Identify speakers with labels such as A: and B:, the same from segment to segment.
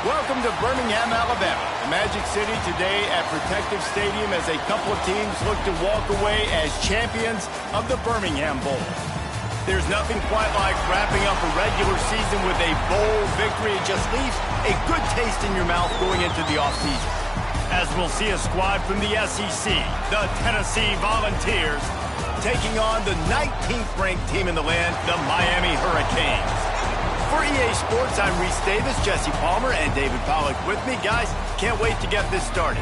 A: Welcome to Birmingham, Alabama, the Magic City today at Protective Stadium as a couple of teams look to walk away as champions of the Birmingham Bowl. There's nothing quite like wrapping up a regular season with a bowl victory. It just leaves a good taste in your mouth going into the offseason. As we'll see a squad from the SEC, the Tennessee Volunteers, taking on the 19th-ranked team in the land, the Miami Hurricanes. For EA Sports, I'm Reese Davis, Jesse Palmer, and David Pollack with me. Guys, can't wait to get this started.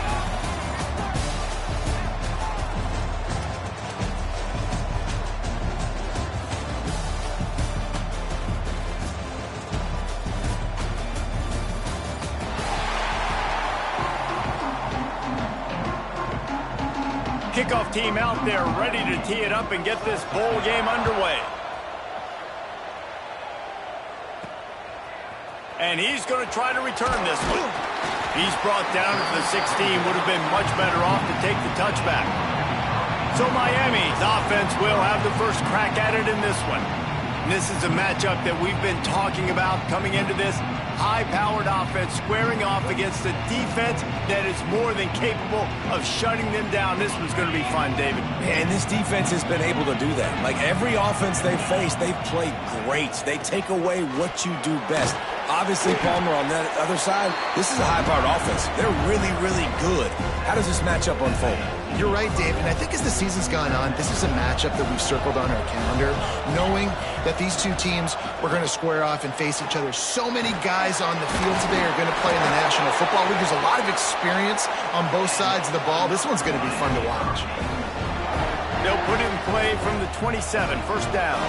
A: Kickoff team out there ready to tee it up and get this bowl game underway. And he's going to try to return this one. He's brought down to the 16. Would have been much better off to take the touchback. So Miami's offense will have the first crack at it in this one. And this is a matchup that we've been talking about coming into this. High-powered offense squaring off against a defense that is more than capable of shutting them down. This one's going to be fun, David.
B: And this defense has been able to do that. Like every offense they've faced, they've played great. They take away what you do best. Obviously, Palmer, on that other side, this is a high-powered offense. They're really, really good. How does this matchup unfold?
C: You're right, Dave, and I think as the season's gone on, this is a matchup that we've circled on our calendar, knowing that these two teams were going to square off and face each other. So many guys on the field today are going to play in the National Football League. There's a lot of experience on both sides of the ball. This one's going to be fun to watch.
A: They'll put it in play from the 27, first down.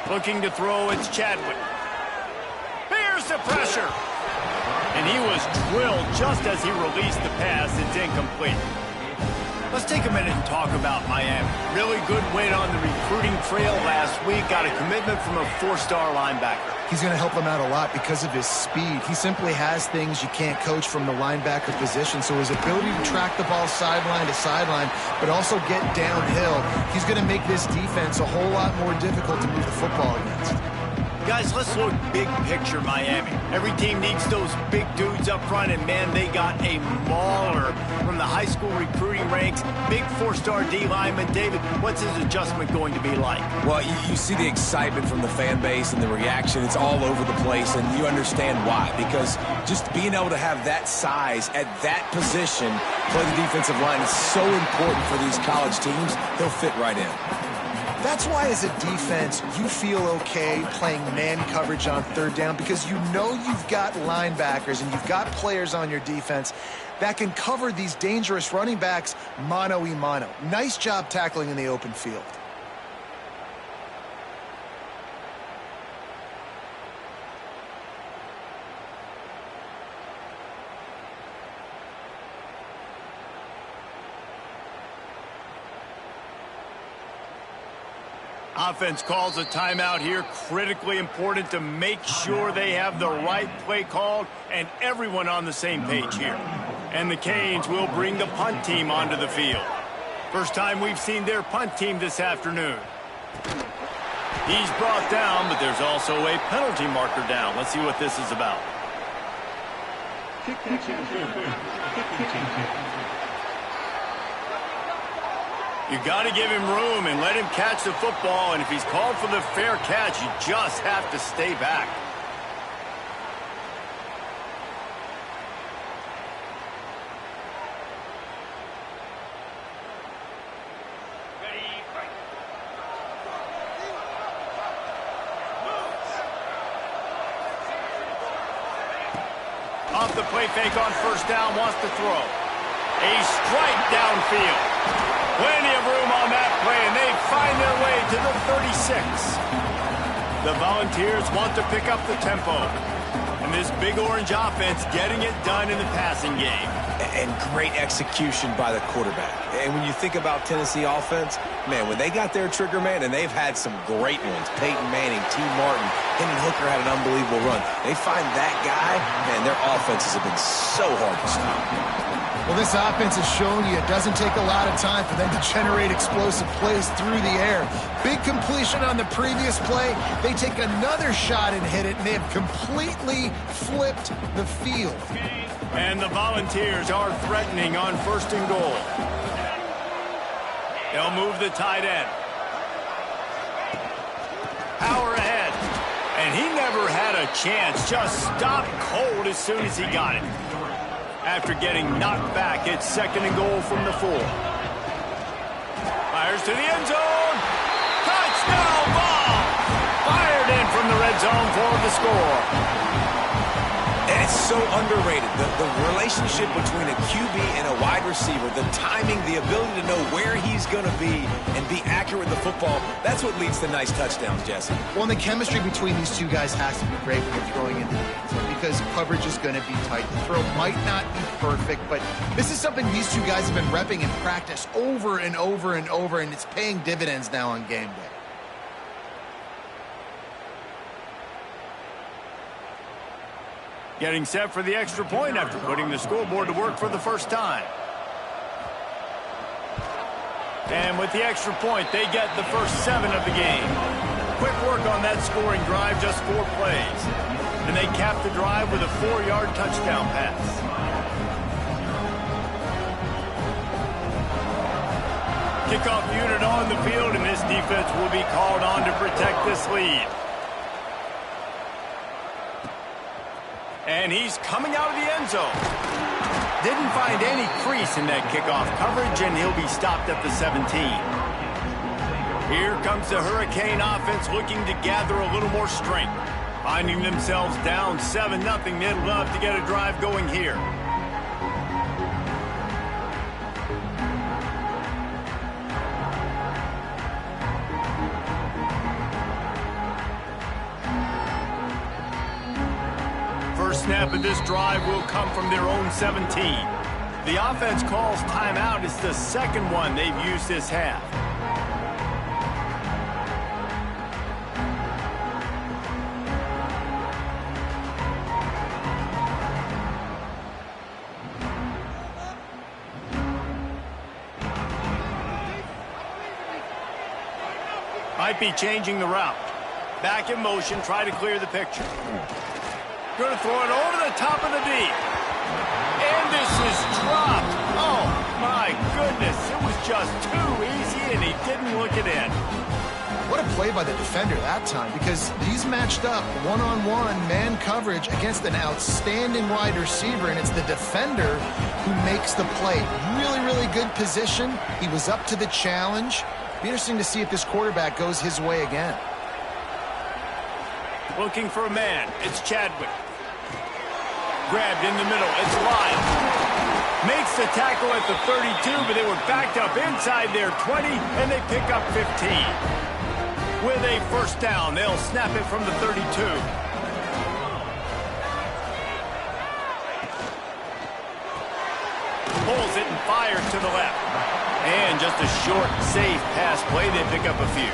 A: Looking to throw, it's Chadwick. Here's the pressure. And he was drilled just as he released the pass. It's incomplete. Let's take a minute and talk about Miami. Really good win on the recruiting trail last week. Got a commitment from a four-star linebacker.
C: He's going to help them out a lot because of his speed. He simply has things you can't coach from the linebacker position. So his ability to track the ball sideline to sideline, but also get downhill, he's going to make this defense a whole lot more difficult to move the football against.
A: Guys, let's look big picture Miami. Every team needs those big dudes up front, and man, they got a mauler from the high school recruiting ranks. Big four-star D lineman. David, what's his adjustment going to be like?
B: Well, you see the excitement from the fan base and the reaction. It's all over the place, and you understand why. Because just being able to have that size at that position, play the defensive line, is so important for these college teams. They'll fit right in.
C: That's why as a defense, you feel okay playing man coverage on third down because you know you've got linebackers and you've got players on your defense that can cover these dangerous running backs mano-a-mano. Nice job tackling in the open field.
A: Offense calls a timeout here. Critically important to make sure they have the right play called and everyone on the same page here. And the Canes will bring the punt team onto the field. First time we've seen their punt team this afternoon. He's brought down, but there's also a penalty marker down. Let's see what this is about. You got to give him room and let him catch the football, and if he's called for the fair catch, you just have to stay back. Off the play fake on first down, wants to throw. A strike downfield. Plenty of room on that play, and they find their way to the 36. The Volunteers want to pick up the tempo. And this big orange offense getting it done in the passing game.
B: And great execution by the quarterback. And when you think about Tennessee offense, man, when they got their trigger man, and they've had some great ones, Peyton Manning, T. Martin, Hendon Hooker had an unbelievable run. They find that guy, man, their offenses have been so hard to stop.
C: Well, this offense has shown you it doesn't take a lot of time for them to generate explosive plays through the air. Big completion on the previous play. They take another shot and hit it, and they have completely flipped the field.
A: And the Volunteers are threatening on 1st and goal. They'll move the tight end. Power ahead. And he never had a chance. Just stopped cold as soon as he got it. After getting knocked back, it's 2nd and goal from the 4. Fires to the end zone. Touchdown ball! Fired in from the red zone for the score.
B: And it's so underrated. The relationship between a QB and a wide receiver, the timing, the ability to know where he's going to be and be accurate with the football, that's what leads to nice touchdowns, Jesse.
C: Well, and the chemistry between these two guys has to be great when you're throwing into the end zone because coverage is going to be tight. The throw might not be perfect, but this is something these two guys have been repping in practice over and over and over, and it's paying dividends now on game day.
A: Getting set for the extra point after putting the scoreboard to work for the first time. And with the extra point, they get the first 7 of the game. Quick work on that scoring drive, just 4 plays. And they cap the drive with a 4-yard touchdown pass. Kickoff unit on the field, and this defense will be called on to protect this lead. And he's coming out of the end zone. Didn't find any crease in that kickoff coverage, and he'll be stopped at the 17. Here comes the Hurricane offense looking to gather a little more strength. Finding themselves down 7-0, they'd love to get a drive going here. First snap of this drive will come from their own 17. The offense calls timeout. It's the 2nd one they've used this half. Might be changing the route. Back in motion, try to clear the picture. Going to throw it over the top of the D. And this is dropped. Oh, my goodness. It was just too easy, and he didn't look it in.
C: What a play by the defender that time, because he's matched up one-on-one man coverage against an outstanding wide receiver, and it's the defender who makes the play. Really, really good position. He was up to the challenge. Be interesting to see if this quarterback goes his way again.
A: Looking for a man. It's Chadwick. Grabbed in the middle. It's Lyle. Makes the tackle at the 32, but they were backed up inside their 20, and they pick up 15. With a first down, they'll snap it from the 32. Pulls it and fires to the left. And just a short, safe pass play. They pick up a few.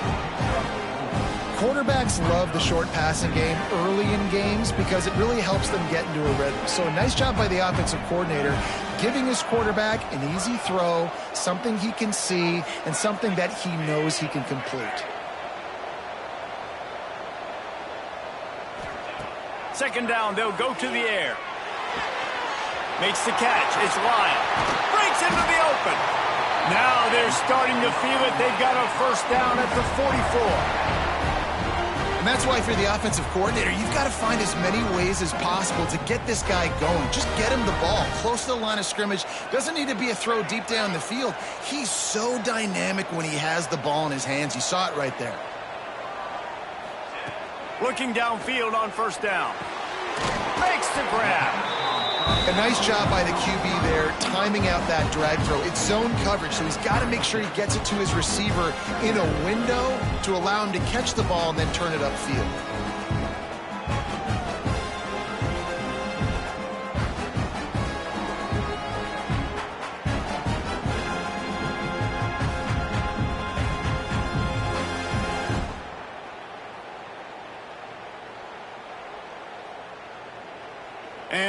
C: Quarterbacks love the short passing game early in games because it really helps them get into a rhythm. So a nice job by the offensive coordinator giving his quarterback an easy throw, something he can see, and something that he knows he can complete.
A: Second down, they'll go to the air. Makes the catch. It's Lyle. Breaks into the open. Now they're starting to feel it. They've got a first down at the 44.
C: And that's why, for the offensive coordinator, you've got to find as many ways as possible to get this guy going. Just get him the ball close to the line of scrimmage. Doesn't need to be a throw deep down the field. He's so dynamic when he has the ball in his hands. You saw it right there.
A: Looking downfield on first down. Makes the grab.
C: A nice job by the QB there, timing out that drag throw. It's zone coverage, so he's got to make sure he gets it to his receiver in a window to allow him to catch the ball and then turn it upfield.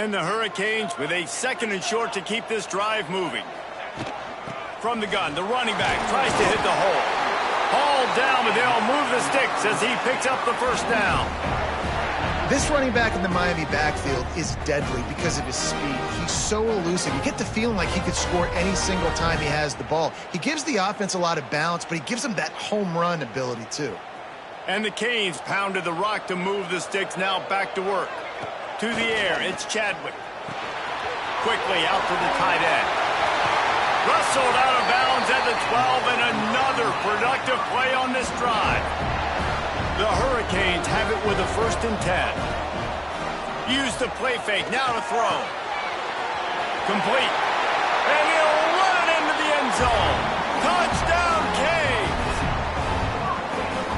A: And the Hurricanes with a 2nd and short to keep this drive moving. From the gun, the running back tries to hit the hole. Hauled down, but they'll move the sticks as he picks up the first down.
C: This running back in the Miami backfield is deadly because of his speed. He's so elusive. You get the feeling like he could score any single time he has the ball. He gives the offense a lot of balance, but he gives them that home run ability too.
A: And the Canes pounded the rock to move the sticks, now back to work. To the air, it's Chadwick. Quickly out to the tight end. Rustled out of bounds at the 12, and another productive play on this drive. The Hurricanes have it with a 1st and 10. Use the play fake, now to throw. Complete. And he'll run into the end zone. Touchdown, Canes!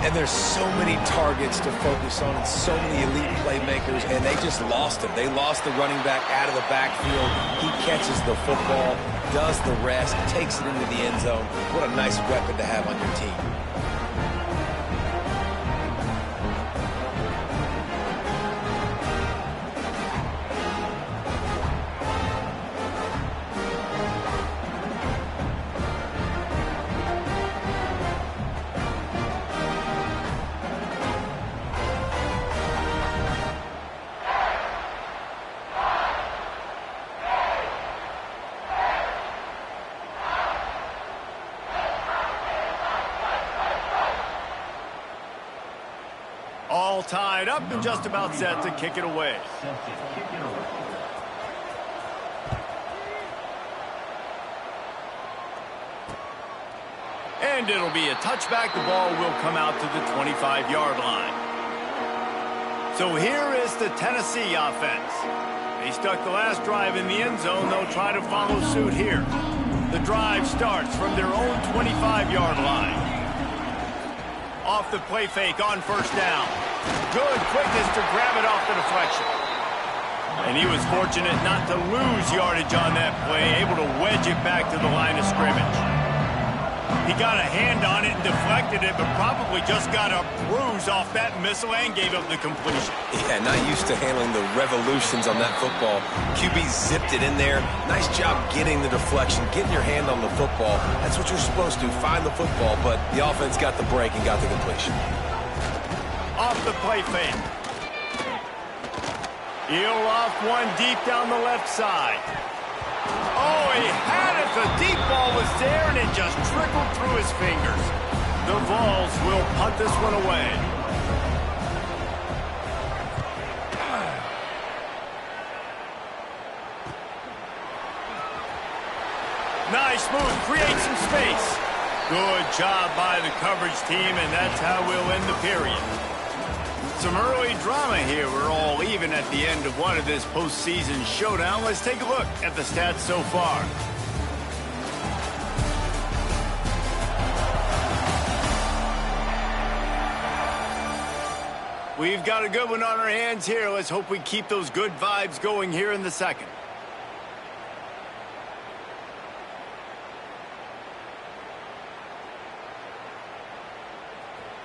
B: And there's so many targets to focus on and so many elite playmakers, and they just lost him. They lost the running back out of the backfield. He catches the football, does the rest, takes it into the end zone. What a nice weapon to have on your team.
A: All tied up and just about set to kick it away. And it'll be a touchback. The ball will come out to the 25-yard line. So here is the Tennessee offense. They stuck the last drive in the end zone. They'll try to follow suit here. The drive starts from their own 25-yard line. Off the play fake on 1st down. Good quickness to grab it off the deflection. And he was fortunate not to lose yardage on that play, able to wedge it back to the line of scrimmage. He got a hand on it and deflected it, but probably just got a bruise off that missile and gave up the completion.
B: Yeah, not used to handling the revolutions on that football. QB zipped it in there. Nice job getting the deflection, getting your hand on the football. That's what you're supposed to, find the football, but the offense got the break and got the completion.
A: Off the play fake. Heel off one deep down the left side. Oh, he had it. The deep ball was there, and it just trickled through his fingers. The Vols will punt this one away. Nice move. Create some space. Good job by the coverage team, and that's how we'll end the period. Some early drama here. We're all even at the end of one of this postseason showdown. Let's take a look at the stats so far. We've got a good one on our hands here. Let's hope we keep those good vibes going here in the second.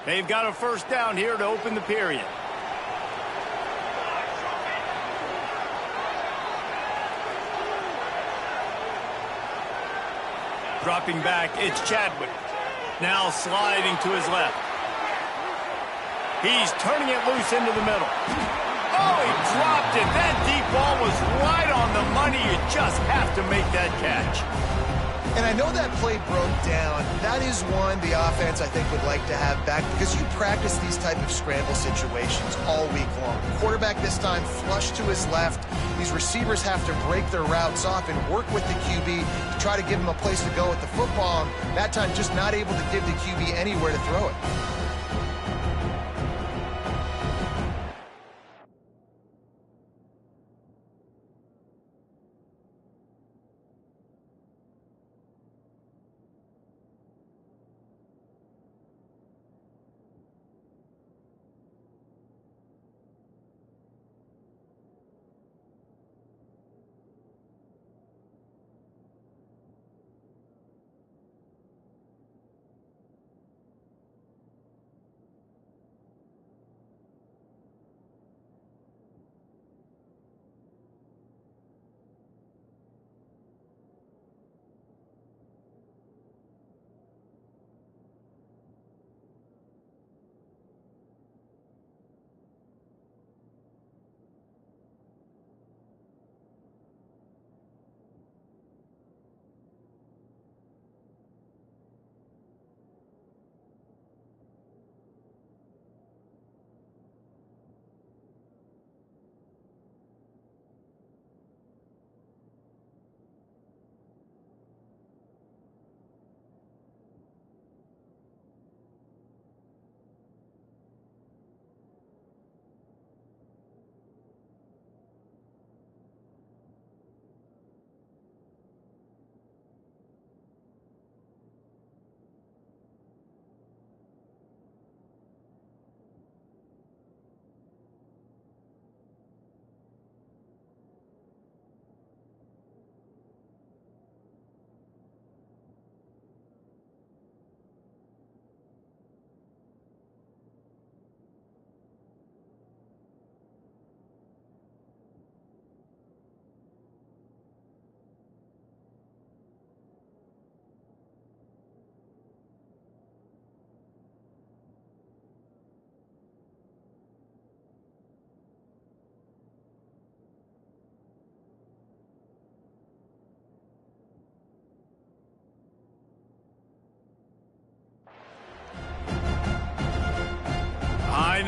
A: They've got a 1st down here to open the period. Dropping back, it's Chadwick. Now sliding to his left. He's turning it loose into the middle. Oh, he dropped it. That deep ball was right on the money. You just have to make that catch.
C: And I know that play broke down. That is one the offense, I think, would like to have back because you practice these type of scramble situations all week long. Quarterback this time flush to his left. These receivers have to break their routes off and work with the QB to try to give him a place to go with the football. And that time just not able to give the QB anywhere to throw it.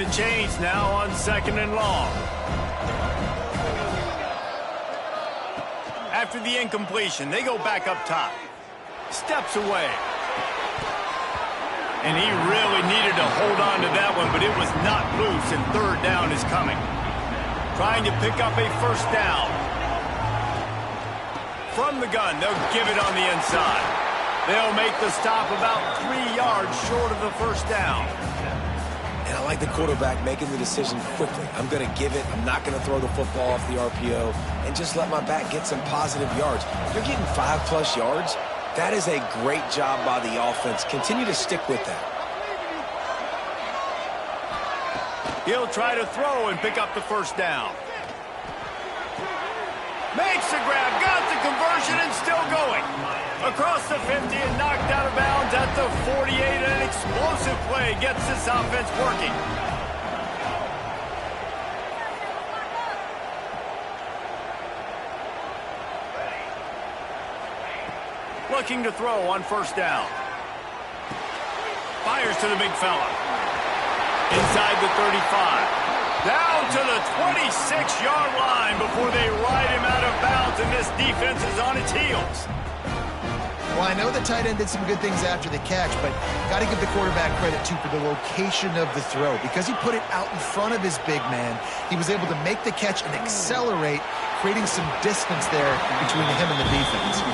A: the chains now on 2nd and long. After the incompletion, they go back up top. Steps away. And he really needed to hold on to that one, but it was not loose, and 3rd down is coming. Trying to pick up a 1st down. From the gun, they'll give it on the inside. They'll make the stop about 3 yards short of the 1st down.
B: And I like the quarterback making the decision quickly. I'm going to give it. I'm not going to throw the football off the RPO and just let my back get some positive yards. You're getting 5+ yards. That is a great job by the offense. Continue to stick with that.
A: He'll try to throw and pick up the 1st down. Makes the grab, got the conversion, and still going. Across the 50 and knocked out of bounds at the 48. An explosive play gets this offense working. Looking to throw on 1st down. Fires to the big fella. Inside the 35. Down to the 26-yard line before they ride him out of bounds, and this defense is on its heels.
C: Well, I know the tight end did some good things after the catch, but got to give the quarterback credit, too, for the location of the throw. Because he put it out in front of his big man, he was able to make the catch and accelerate, creating some distance there between him and the defense.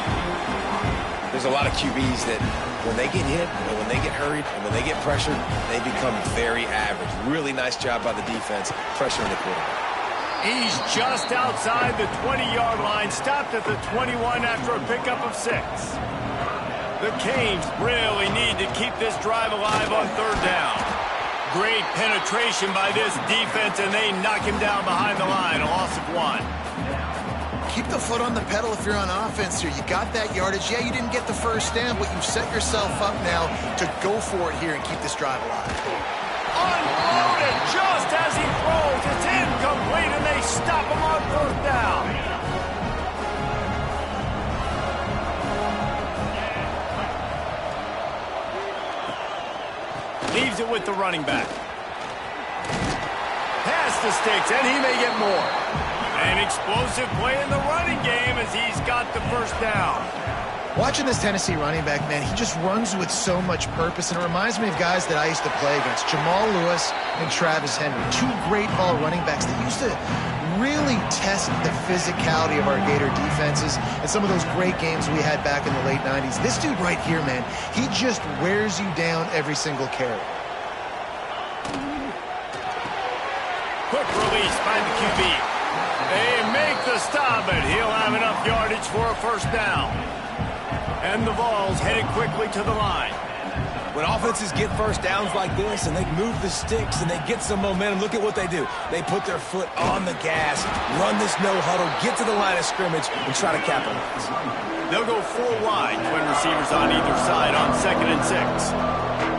B: There's a lot of QBs that when they get hit, and when they get hurried, and when they get pressured, they become very average. Really nice job by the defense, pressuring the quarterback.
A: He's just outside the 20-yard line, stopped at the 21 after a pickup of 6. The Canes really need to keep this drive alive on 3rd down. Great penetration by this defense, and they knock him down behind the line, a loss of 1.
C: Keep the foot on the pedal if you're on offense here. You got that yardage. Yeah, you didn't get the 1st down, but you've set yourself up now to go for it here and keep this drive alive.
A: Unloaded just as he throws. It's incomplete, and they stop him on 4th down. Leaves it with the running back. Pass the sticks, and he may get more. An explosive play in the running game as he's got the 1st down.
C: Watching this Tennessee running back, man, he just runs with so much purpose, and it reminds me of guys that I used to play against, Jamal Lewis and Travis Henry, 2 great ball running backs that used to really test the physicality of our Gator defenses and some of those great games we had back in the late 90s. This dude right here, man, he just wears you down every single carry.
A: Quick release by the QB. They make the stop, but he'll have enough yardage for a 1st down. And the ball's headed quickly to the line.
B: When offenses get 1st downs like this and they move the sticks and they get some momentum, look at what they do. They put their foot on the gas, run this no huddle, get to the line of scrimmage, and try to capitalize.
A: They'll go 4 wide, twin receivers on either side on 2nd and 6.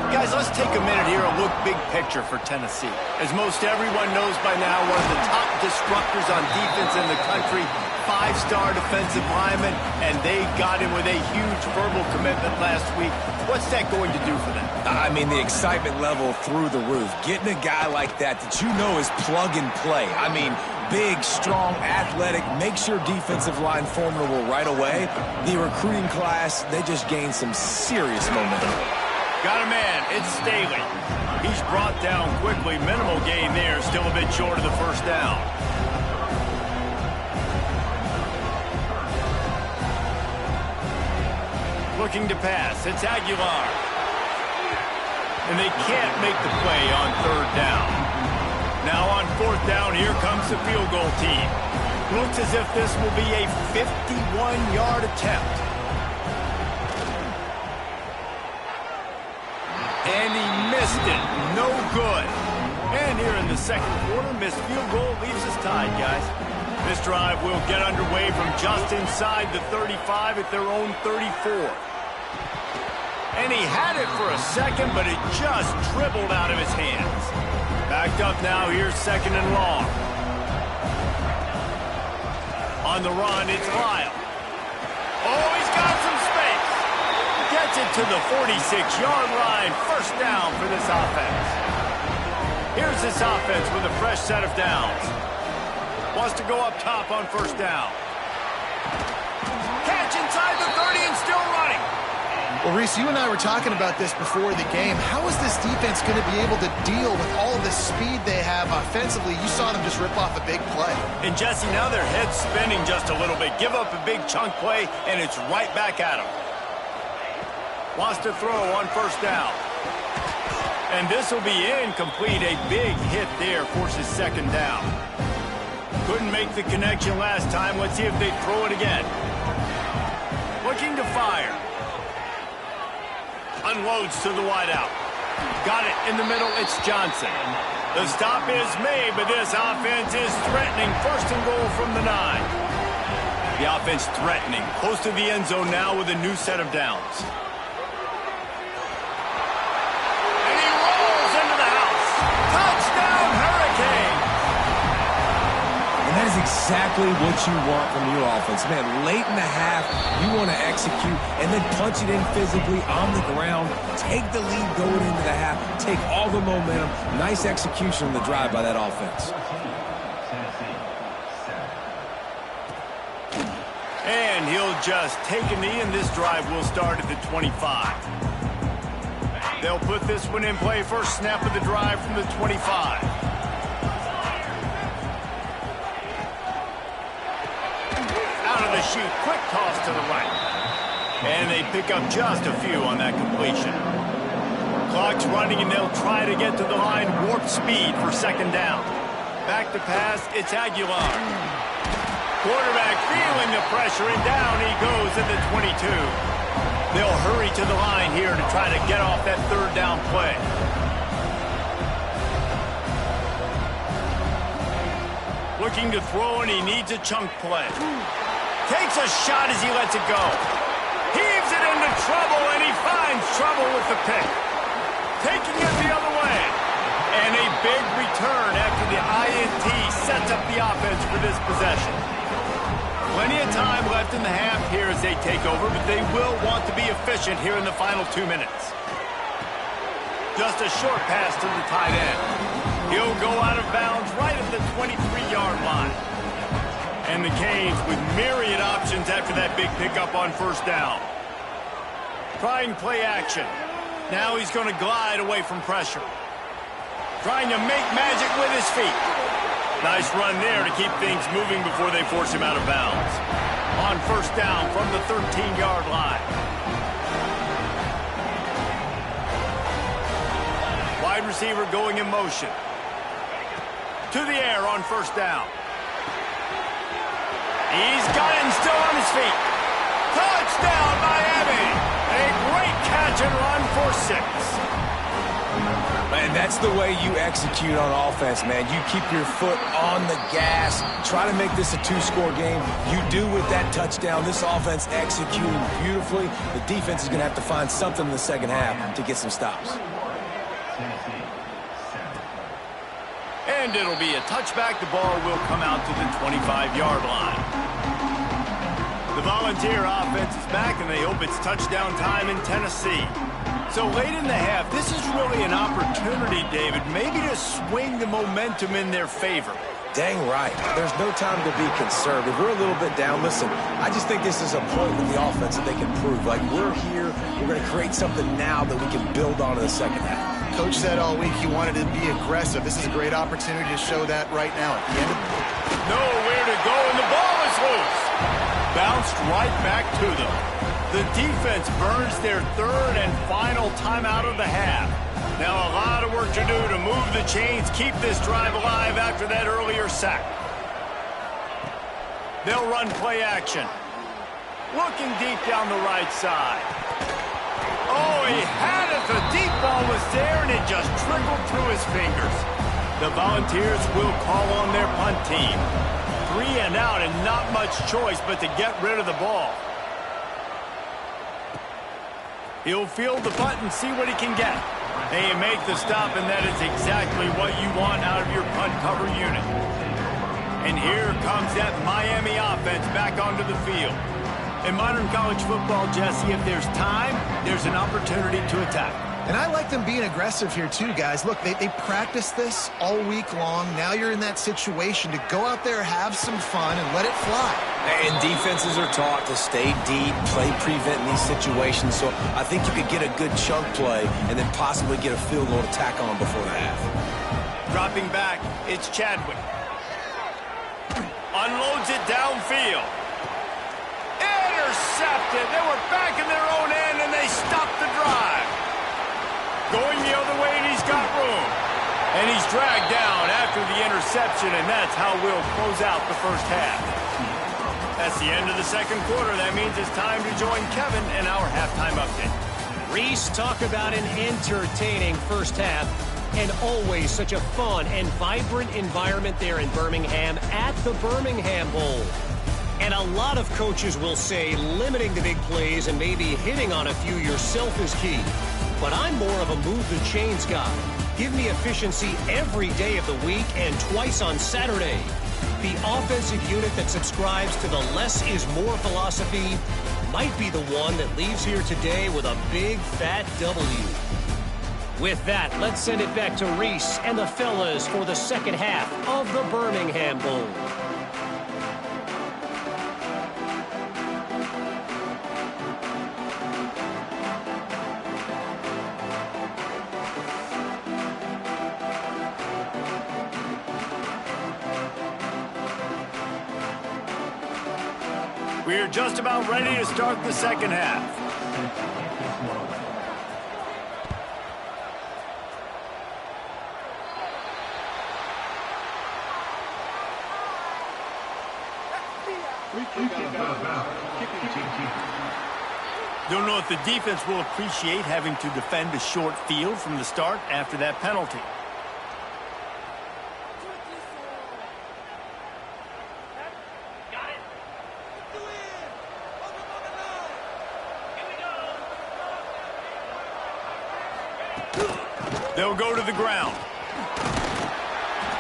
A: Guys, let's take a minute here and look big picture for Tennessee. As most everyone knows by now, one of the top disruptors on defense in the country, 5-star defensive lineman, and they got him with a huge verbal commitment last week. What's that going to do for them?
B: I mean, the excitement level through the roof. Getting a guy like that you know is plug and play. I mean, big, strong, athletic, makes your defensive line formidable right away. The recruiting class, they just gained some serious momentum.
A: Got a man, it's Staley. He's brought down quickly. Minimal gain there, still a bit short of the 1st down. Looking to pass, it's Aguilar. And they can't make the play on 3rd down. Now on 4th down, here comes the field goal team. Looks as if this will be a 51-yard attempt. And he missed it. No good. And here in the 2nd quarter, missed field goal leaves us tied, guys. This drive will get underway from just inside the 35 at their own 34. And he had it for a second, but it just dribbled out of his hands. Backed up now, here's 2nd and long. On the run, it's Lyle. Oh, he's got some space. Gets it to the 46-yard line. 1st down for this offense. Here's this offense with a fresh set of downs. Wants to go up top on first down. Catch inside the 30 and still running.
C: Well, Reese, you and I were talking about this before the game. How is this defense going to be able to deal with all the speed they have offensively? You saw them just rip off a big play.
A: And, Jesse, now their head's spinning just a little bit. Give up a big chunk play, and it's right back at them. Wants to throw on first down. And this will be incomplete. A big hit there forces second down. Couldn't make the connection last time. Let's see if they throw it again. Looking to fire. Unloads to the wideout. Got it in the middle. It's Johnson. The stop is made, but this offense is threatening. First and goal from the 9. The offense threatening. Close to the end zone now with a new set of downs. And he rolls into the house. Touchdown, Hurricane!
B: And that is exactly what you want from your offense. Man, late in the half, you want to execute and then punch it in physically on the ground. Take the lead going into the half. Take all the momentum. Nice execution on the drive by that offense.
A: And he'll just take a knee, and this drive will start at the 25. They'll put this one in play. First snap of the drive from the 25. Shoot, quick toss to the right. And they pick up just a few on that completion. Clock's running, and they'll try to get to the line. Warp speed for second down. Back to pass, it's Aguilar. Quarterback feeling the pressure, and down he goes at the 22. They'll hurry to the line here to try to get off that third down play. Looking to throw, and he needs a chunk play. Takes a shot as he lets it go. Heaves it into trouble, and he finds trouble with the pick. Taking it the other way. And a big return after the INT sets up the offense for this possession. Plenty of time left in the half here as they take over, but they will want to be efficient here in the final 2 minutes. Just a short pass to the tight end. He'll go out of bounds right at the 23-yard line. And the Canes with myriad options after that big pickup on first down. Trying play action. Now he's going to glide away from pressure. Trying to make magic with his feet. Nice run there to keep things moving before they force him out of bounds. On first down from the 13-yard line. Wide receiver going in motion. To the air on first down. He's got it and still on his feet. Touchdown, Miami. A great catch and run for 6.
B: And that's the way you execute on offense, man. You keep your foot on the gas. Try to make this a 2-score game. You do with that touchdown. This offense executing beautifully. The defense is going to have to find something in the second half to get some stops.
A: And it'll be a touchback. The ball will come out to the 25-yard line. The Volunteer offense is back, and they hope it's touchdown time in Tennessee. So late in the half, this is really an opportunity, David, maybe to swing the momentum in their favor.
B: Dang right. There's no time to be conservative. We're a little bit down. Listen, I just think this is a point with the offense that they can prove. Like, we're here. We're going to create something now that we can build on in the second half.
C: Coach said all week he wanted to be aggressive. This is a great opportunity to show that right now at the end of the game.
A: Nowhere to go, and the ball is loose. Bounced right back to them. The defense burns their third and final timeout of the half. Now a lot of work to do to move the chains, keep this drive alive after that earlier sack. They'll run play action. Looking deep down the right side. Oh, he had it. The deep ball was there, and it just trickled through his fingers. The Volunteers will call on their punt team. 3 and out, and not much choice but to get rid of the ball. He'll field the punt and see what he can get. They make the stop, and that is exactly what you want out of your punt cover unit. And here comes that Miami offense back onto the field. In modern college football, Jesse, if there's time, there's an opportunity to attack.
C: And I like them being aggressive here too, guys. Look, they practice this all week long. Now you're in that situation to go out there, have some fun, and let it fly.
B: And defenses are taught to stay deep, play prevent in these situations. So I think you could get a good chunk play and then possibly get a field goal to tack on before the half.
A: Dropping back, it's Chadwick. Unloads it downfield. Intercepted. They were back in their own end, and they stopped the drive. Going the other way, and he's got room. And he's dragged down after the interception, and that's how we'll close out the first half. That's the end of the second quarter. That means it's time to join Kevin in our halftime update.
D: Reese, talk about an entertaining first half. And always such a fun and vibrant environment there in Birmingham at the Birmingham Bowl. And a lot of coaches will say limiting the big plays and maybe hitting on a few yourself is key. But I'm more of a move the chains guy. Give me efficiency every day of the week and twice on Saturday. The offensive unit that subscribes to the less is more philosophy might be the one that leaves here today with a big fat W. With that, let's send it back to Reese and the fellas for the second half of the Birmingham Bowl.
A: We're just about ready to start the second half. Don't know if the defense will appreciate having to defend a short field from the start after that penalty. They'll go to the ground.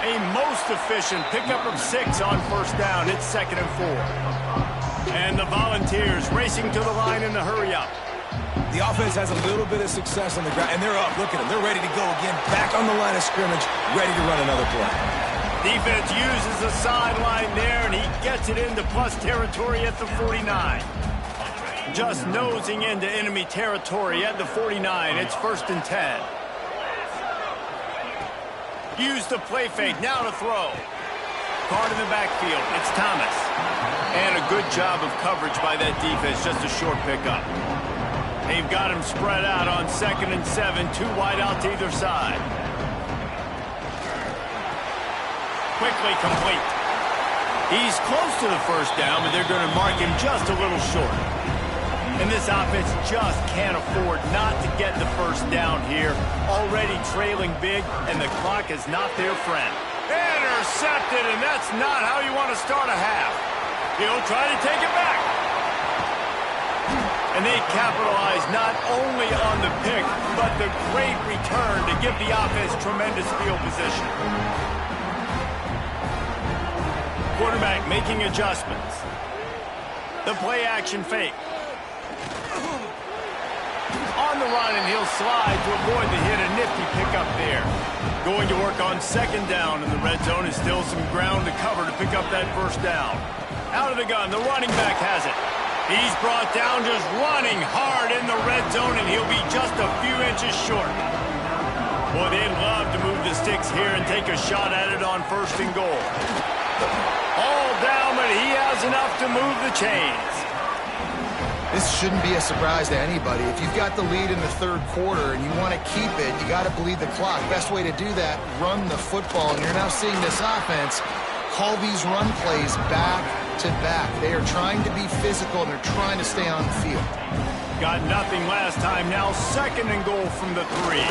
A: A most efficient pickup of 6 on first down. It's 2nd and 4. And the Volunteers racing to the line in the hurry up.
B: The offense has a little bit of success on the ground, and they're up. Look at them. They're ready to go again. Back on the line of scrimmage, ready to run another play.
A: Defense uses the sideline there, and he gets it into plus territory at the 49. Just nosing into enemy territory at the 49. It's 1st and 10. Use the play fake, now to throw. Card in the backfield, it's Thomas. And a good job of coverage by that defense, just a short pickup. They've got him spread out on 2nd and 7, 2 wide out to either side. Quickly complete. He's close to the first down, but they're going to mark him just a little short. And this offense just can't afford not to get the first down here. Already trailing big, and the clock is not their friend. Intercepted, and that's not how you want to start a half. He'll try to take it back. And they capitalize not only on the pick, but the great return to give the offense tremendous field position. Quarterback making adjustments. The play action fake. On the run, and he'll slide to avoid the hit. A nifty pickup there. Going to work on 2nd down in the red zone. Is still some ground to cover to pick up that first down. Out of the gun, the running back has it. He's brought down just running hard in the red zone, and he'll be just a few inches short. Boy, they'd love to move the sticks here and take a shot at it on 1st and goal. All down, but he has enough to move the chains.
C: This shouldn't be a surprise to anybody. If you've got the lead in the 3rd quarter and you want to keep it, you got to bleed the clock. Best way to do that, run the football. And you're now seeing this offense call these run plays back to back. They are trying to be physical, and they're trying to stay on the field.
A: Got nothing last time. Now 2nd and goal from the 3.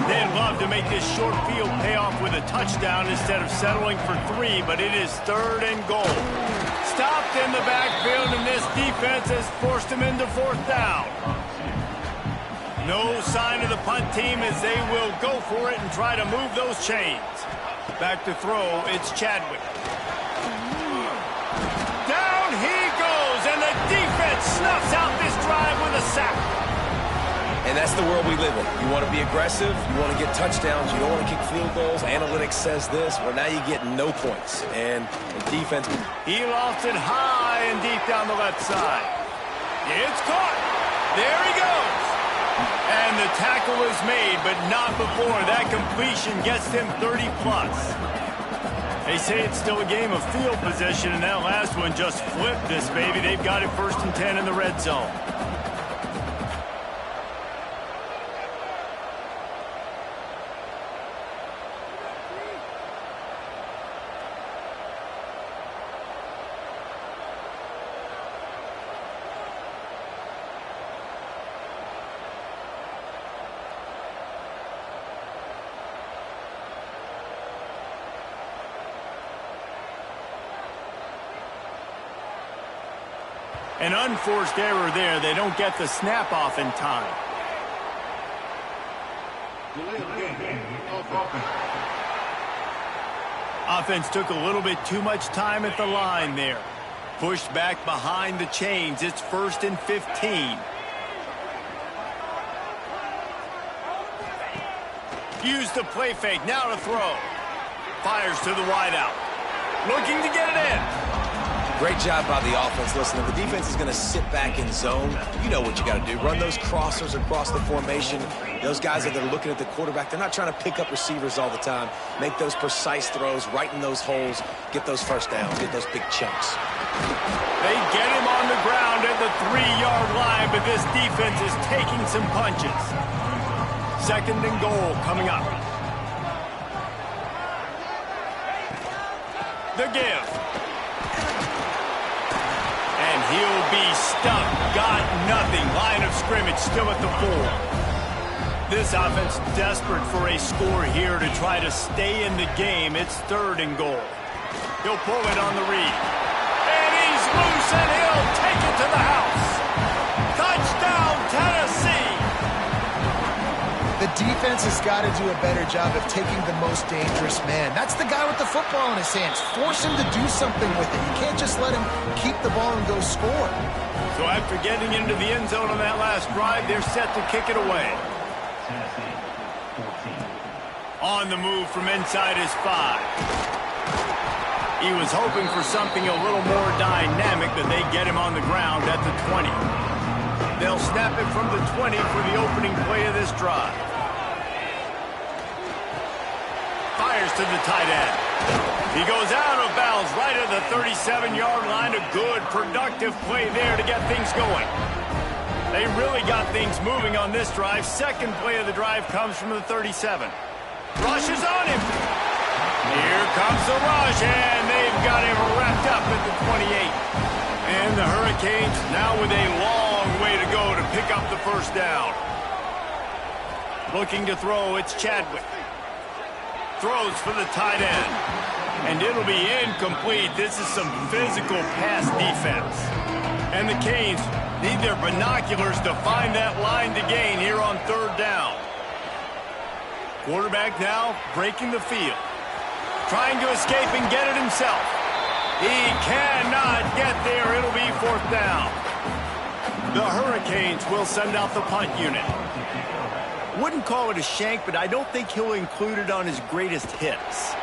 A: They'd love to make this short field pay off with a touchdown instead of settling for 3, but it is 3rd and goal. Stopped in the backfield, and this defense has forced him into 4th down. No sign of the punt team as they will go for it and try to move those chains. Back to throw, it's Chadwick. Down he goes, and the defense and snuffs out this drive with a sack.
B: And that's the world we live in. You want to be aggressive, you want to get touchdowns, you don't want to kick field goals. Analytics says this, well, now you get no points. And the defense...
A: He lost it high and deep down the left side. It's caught. There he goes. And the tackle is made, but not before that completion gets him 30-plus. They say it's still a game of field position, and that last one just flipped this baby. They've got it 1st and 10 in the red zone. An unforced error there. They don't get the snap off in time. Offense took a little bit too much time at the line there. Pushed back behind the chains. It's 1st and 15. Use the play fake. Now to throw. Fires to the wideout. Looking to get it in.
B: Great job by the offense. Listen, if the defense is going to sit back in zone, you know what you got to do. Run those crossers across the formation. Those guys that are looking at the quarterback, they're not trying to pick up receivers all the time. Make those precise throws, right in those holes, get those first downs, get those big chunks.
A: They get him on the ground at the 3-yard line, but this defense is taking some punches. 2nd and goal coming up. The give. And he'll be stuck. Got nothing. Line of scrimmage still at the 4. This offense desperate for a score here to try to stay in the game. It's 3rd and goal. He'll pull it on the read. And he's loose, and he'll take it to the house. Touchdown, Tennessee.
C: The defense has got to do a better job of taking the most dangerous man. That's the guy with the football in his hands. Force him to do something with it. You can't just let him keep the ball and go score.
A: So after getting into the end zone on that last drive, they're set to kick it away. On the move from inside his 5. He was hoping for something a little more dynamic, but they get him on the ground at the 20. They'll snap it from the 20 for the opening play of this drive. Fires to the tight end. He goes out of bounds right at the 37-yard line. A good, productive play there to get things going. They really got things moving on this drive. 2nd play of the drive comes from the 37. Rush is on him. Here comes the rush, and they've got him wrapped up at the 28. And the Hurricanes now with a long way to go to pick up the 1st down. Looking to throw, it's Chadwick. Throws for the tight end. And it'll be incomplete. This is some physical pass defense. And the Canes need their binoculars to find that line to gain here on 3rd down. Quarterback now breaking the field. Trying to escape and get it himself. He cannot get there. It'll be 4th down. The Hurricanes will send out the punt unit. Wouldn't call it a shank, but I don't think he'll include it on his greatest hits.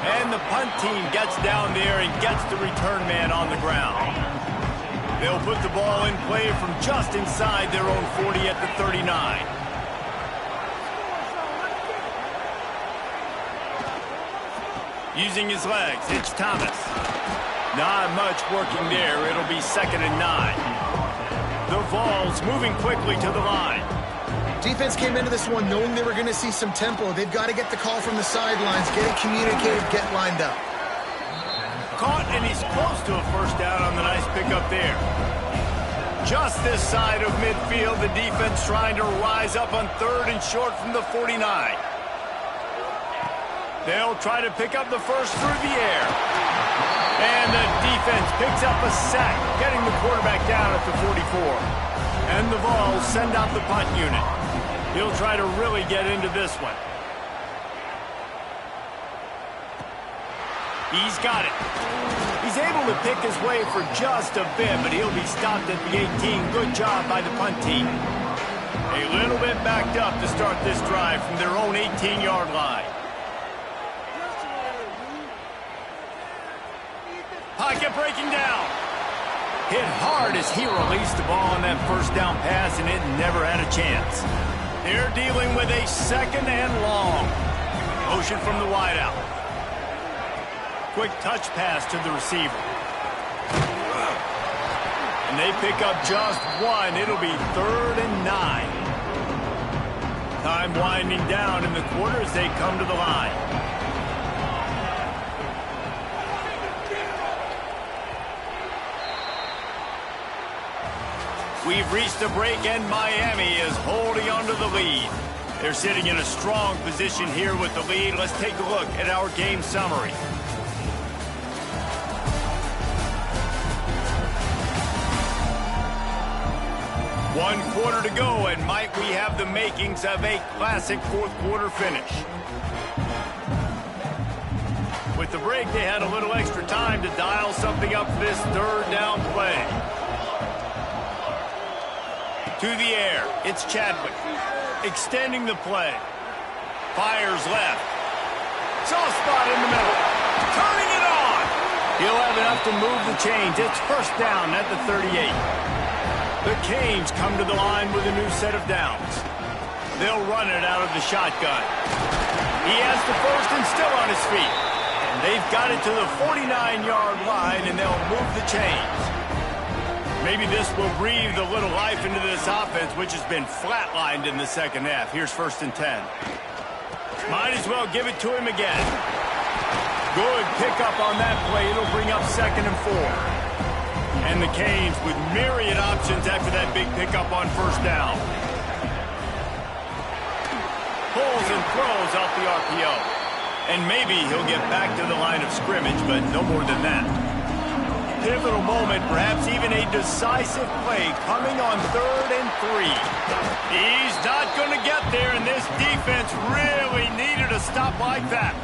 A: And the punt team gets down there and gets the return man on the ground. They'll put the ball in play from just inside their own 40 at the 39. Using his legs, it's Thomas. Not much working there. It'll be 2nd and 9. The Vols moving quickly to the line.
C: Defense came into this one knowing they were going to see some tempo. They've got to get the call from the sidelines, get it communicated, get lined up.
A: Caught, and he's close to a 1st down on the nice pickup there. Just this side of midfield, the defense trying to rise up on 3rd and short from the 49. They'll try to pick up the 1st through the air. And the defense picks up a sack, getting the quarterback down at the 44. And the Vols send out the punt unit. He'll try to really get into this one. He's got it. He's able to pick his way for just a bit, but he'll be stopped at the 18. Good job by the punt team. A little bit backed up to start this drive from their own 18-yard line. Pocket breaking down. Hit hard as he released the ball on that first down pass, and it never had a chance. They're dealing with a second and long. Motion from the wideout. Quick touch pass to the receiver. And they pick up just one. It'll be 3rd and 9. Time winding down in the quarter as they come to the line. We've reached the break, and Miami is holding on to the lead. They're sitting in a strong position here with the lead. Let's take a look at our game summary. One quarter to go, and might we have the makings of a classic fourth quarter finish. With the break, they had a little extra time to dial something up for this 3rd down play. To the air, it's Chadwick. Extending the play. Fires left. Soft spot in the middle. Turning it on. He'll have enough to move the chains. It's 1st down at the 38. The Canes come to the line with a new set of downs. They'll run it out of the shotgun. He has the first and still on his feet. And they've got it to the 49-yard line, and they'll move the chains. Maybe this will breathe a little life into this offense, which has been flatlined in the second half. Here's 1st and 10. Might as well give it to him again. Good pickup on that play. It'll bring up 2nd and 4. And the Canes with myriad options after that big pickup on 1st down. Pulls and throws off the RPO. And maybe he'll get back to the line of scrimmage, but no more than that. Pivotal moment, perhaps even a decisive play coming on 3rd and 3. He's not going to get there, and this defense really needed a stop like that.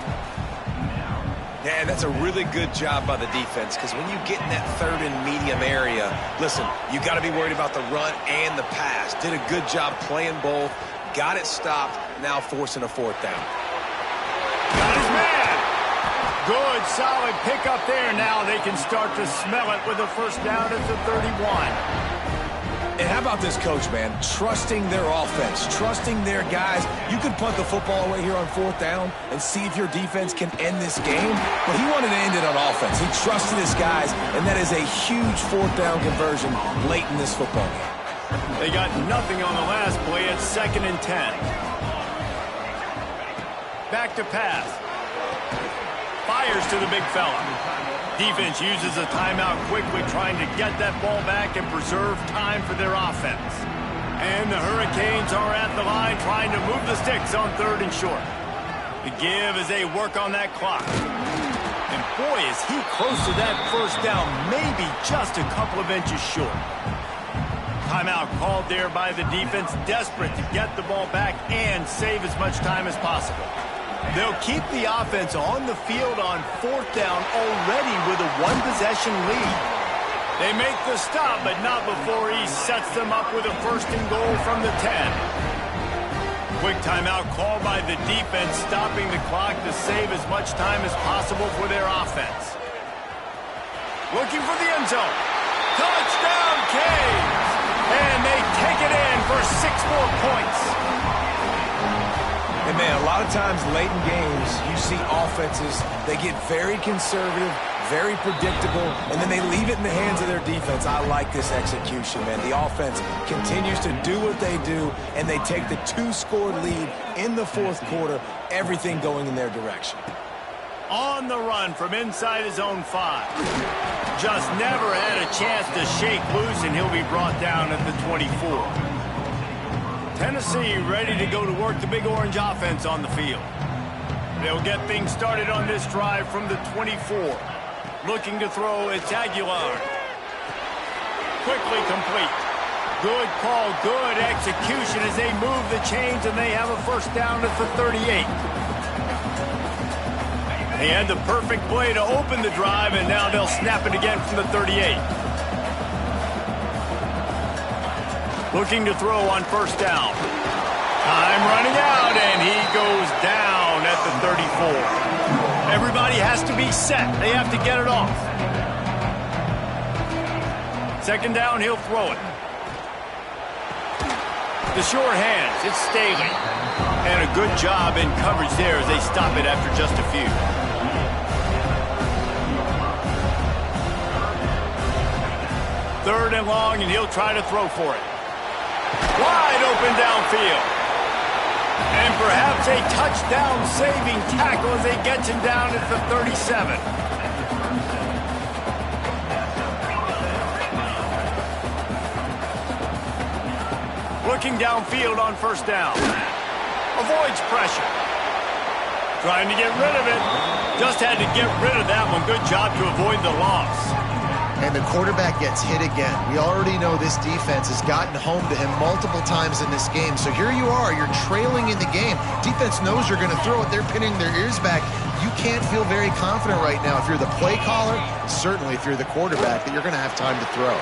B: Yeah, that's a really good job by the defense, because when you get in that 3rd and medium area, listen, you got to be worried about the run and the pass. Did a good job playing both, got it stopped, now forcing a 4th down.
A: Got his man. Good, solid pickup there. Now they can start to smell it with a 1st down at the 31.
B: And how about this coach, man? Trusting their offense, trusting their guys. You could punt the football away here on 4th down and see if your defense can end this game, but he wanted to end it on offense. He trusted his guys, and that is a huge 4th down conversion late in this football game.
A: They got nothing on the last play. It's 2nd and 10. Back to pass. Fires to the big fella. Defense uses a timeout quickly, trying to get that ball back and preserve time for their offense. And the Hurricanes are at the line trying to move the sticks on 3rd and short. The give as they work on that clock. And boy, is he close to that 1st down, maybe just a couple of inches short. Timeout called there by the defense, desperate to get the ball back and save as much time as possible. They'll keep the offense on the field on 4th down already with a 1-possession lead. They make the stop, but not before he sets them up with a 1st and goal from the 10. Quick timeout called by the defense, stopping the clock to save as much time as possible for their offense. Looking for the end zone. Touchdown, Canes! And they take it in for 6 more points.
B: And, man, a lot of times late in games, you see offenses, they get very conservative, very predictable, and then they leave it in the hands of their defense. I like this execution, man. The offense continues to do what they do, and they take the 2-score lead in the 4th quarter, everything going in their direction.
A: On the run from inside his own 5. Just never had a chance to shake loose, and he'll be brought down at the 24. Tennessee ready to go to work the Big Orange offense on the field. They'll get things started on this drive from the 24. Looking to throw, it's Aguilar. Quickly complete. Good call, good execution as they move the chains, and they have a 1st down at the 38. He had the perfect play to open the drive, and now they'll snap it again from the 38. Looking to throw on first down. Time running out, and he goes down at the 34. Everybody has to be set. They have to get it off. Second down, he'll throw it. The short hands, it's Staley. And a good job in coverage there as they stop it after just a few. Third and long, and he'll try to throw for it. Wide open downfield. And perhaps a touchdown-saving tackle as they get him down at the 37. Looking downfield on first down. Avoids pressure. Trying to get rid of it. Just had to get rid of that one. Good job to avoid the loss.
C: And the quarterback gets hit again. We already know this defense has gotten home to him multiple times in this game. So here you are, you're trailing in the game. Defense knows you're going to throw it. They're pinning their ears back. You can't feel very confident right now if you're the play caller, certainly if you're the quarterback, that you're going to have time to throw.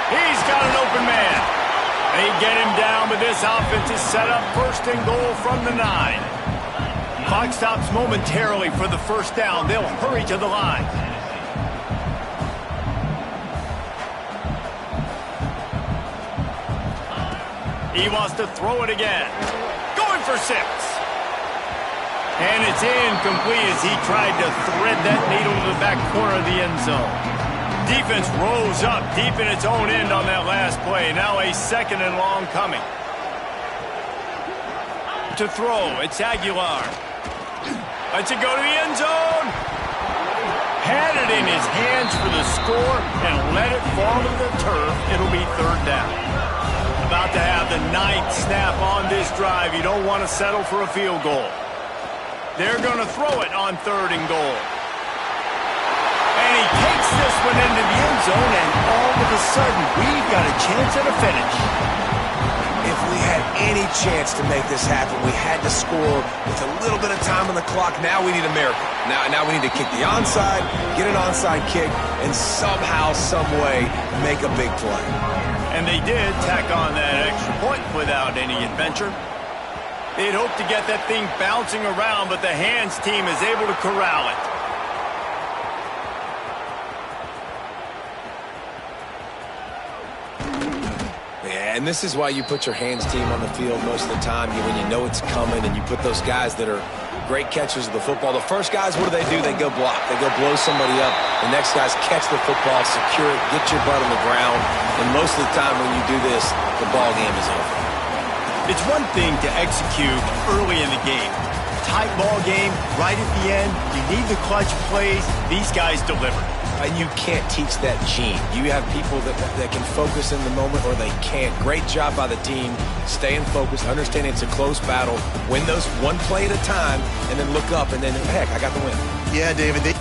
A: He's got an open man. They get him down, but this offense is set up first and goal from the 9. Clock stops momentarily for the first down. They'll hurry to the line. He wants to throw it again. Going for 6. And it's incomplete as he tried to thread that needle to the back corner of the end zone. Defense rose up deep in its own end on that last play. Now a second and long coming. To throw, it's Aguilar. Lets it go to the end zone. Had it in his hands for the score and let it fall to the turf. It'll be third down. About to have the 9th snap on this drive. You don't want to settle for a field goal. They're going to throw it on third and goal. And he takes this one into the end zone, and all of a sudden, we've got a chance at a finish.
B: If we had any chance to make this happen, we had to score with a little bit of time on the clock. Now we need a miracle. Now we need to kick the onside, get an onside kick, and somehow, some way, make a big play.
A: And they did tack on that extra point without any adventure. They'd hoped to get that thing bouncing around, but the hands team is able to corral it.
B: Yeah, and this is why you put your hands team on the field most of the time when you know it's coming, and you put those guys that are great catchers of the football. The first guys, what do? They go block. They go blow somebody up. The next guys catch the football, secure it, get your butt on the ground. And most of the time when you do this, the ball game is over.
A: It's one thing to execute early in the game. Tight ball game, right at the end. You need the clutch plays. These guys deliver.
B: And you can't teach that gene. You have people that can focus in the moment, or they can't. Great job by the team, staying focused, understanding it's a close battle, win those one play at a time, and then look up, and then, heck, I got the win.
C: Yeah, David.